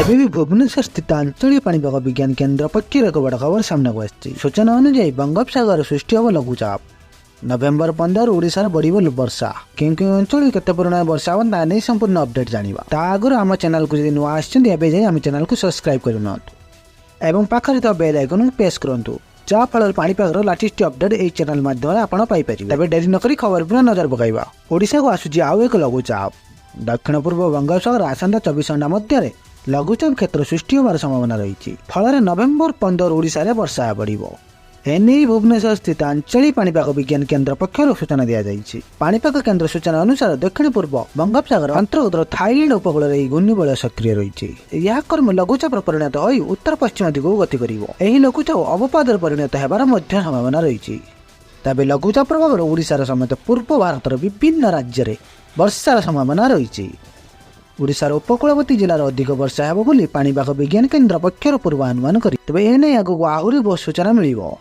एबे भी भुवनेश्वर स्थित आंचलिक पाणीपाग विज्ञान केन्द्र पक्षर एक बड़ खबर सामना को आसी। सूचना अनुसार बंगोपसागर सृष्टि हम लघुचाप। नवेम्बर 15 ओडिशा बढ़ वर्षा क्यों क्यों अंचल केते परिमाण वर्षा हम ता नहीं संपूर्ण अपडेट जानिबा। ता आगुर आम चैनल को जदि नुआ आछन एबे जाई आम चैनल को सब्सक्राइब करन एवं पाखरे तो बेल आइकन को प्रेस करंतु जा फल पाणीपागर लेटेस्ट अपडेट ए चैनल माध्यम आपण पाई परिबे। तबे देरी न करी खबर पर नजर पकाइबा। ओडिशा को आसुची आउ एक लघुचाप। दक्षिण पूर्व बंगोपसागर आसंता 24 घंटा मध्य लघुचाप क्षेत्र सृष्टि होवार संभावना रही। फल नवेम्बर 15 ओडिशा रे वर्षा बढ़िबो। एने भुवनेश्वर स्थित आंचलिक पाणीपाग विज्ञान केन्द्र पक्षर सूचना दिया जायछि। पाणीपाग केन्द्र सूचना अनुसार दक्षिण पूर्व बंगोपसागर अंतर्गत थाईलैंड उपकूल रे घूर्णिबलय सक्रिय रही। यह क्रम लघुचाप परिणत होई उत्तर पश्चिम दिगକୁ गति करिवो। एही लघुचाप अवपादर परिणत हेबार मध्य संभावना रही। तबे लघुचाप प्रभाव ओडिशा समेत पूर्व भारतर विभिन्न राज्य रे वर्षार संभावना रही। ओडिशार उपकूलवर्ती जिलार अधिक वर्षा हेबो बोली पाणीपाग विज्ञान केन्द्र पक्षर पूर्वानुमान करि। तबे एने आगु आहुरी बहुत सूचना मिलिबो।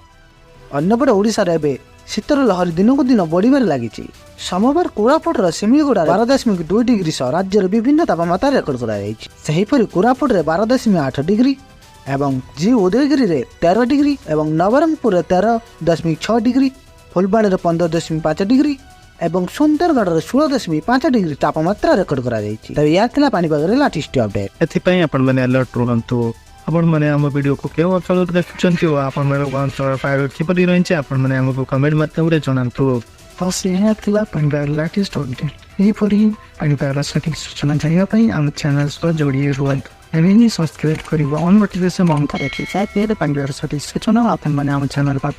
अन्यपटे ओडिशा रे एबे शीतर लहरी दिनकु दिन बढ़िबार लागिछि। सोमवार कोरापुटर सिमिलगुड़ा 12.2 डिग्री सह राज्यर विभिन्न तापमात्रा रेकर्ड कराଯାଇଛି। सेहिपरि कोरापुट रे 12.8 डिग्री एवं जी उदयगिरी रे 13 डिग्री एवं नवरंगपुर रे 13.6 डिग्री, फुलबाणी रे 15.5 डिग्री एवं सुंदरगढ़ रे 16.5 डिग्री तापमात्रा रेकर्ड कराଯାଇଛି। तबे या थिला पाणीपाग रे लेटेस्ट अपडेट। एथिपई आपण माने अलर्ट रहंतु। आपण माने हम वीडियो को केउ अचल देखुचंती हो आपण माने आंसर फाइल किपरि रहन्छ आपण माने हमको कमेंट माध्यम रे जणांतु। बस यह थिला पाणीपाग लेटेस्ट अपडेट। एही परि पाणीपाग सटीक सूचना चाहिए पई हम चैनल पर जोड़ी रुहंतु। Avenie subscribe करिवो on notification on करिवो। साथ पाणीपाग सटीक सूचना आपण माने हम चैनल पर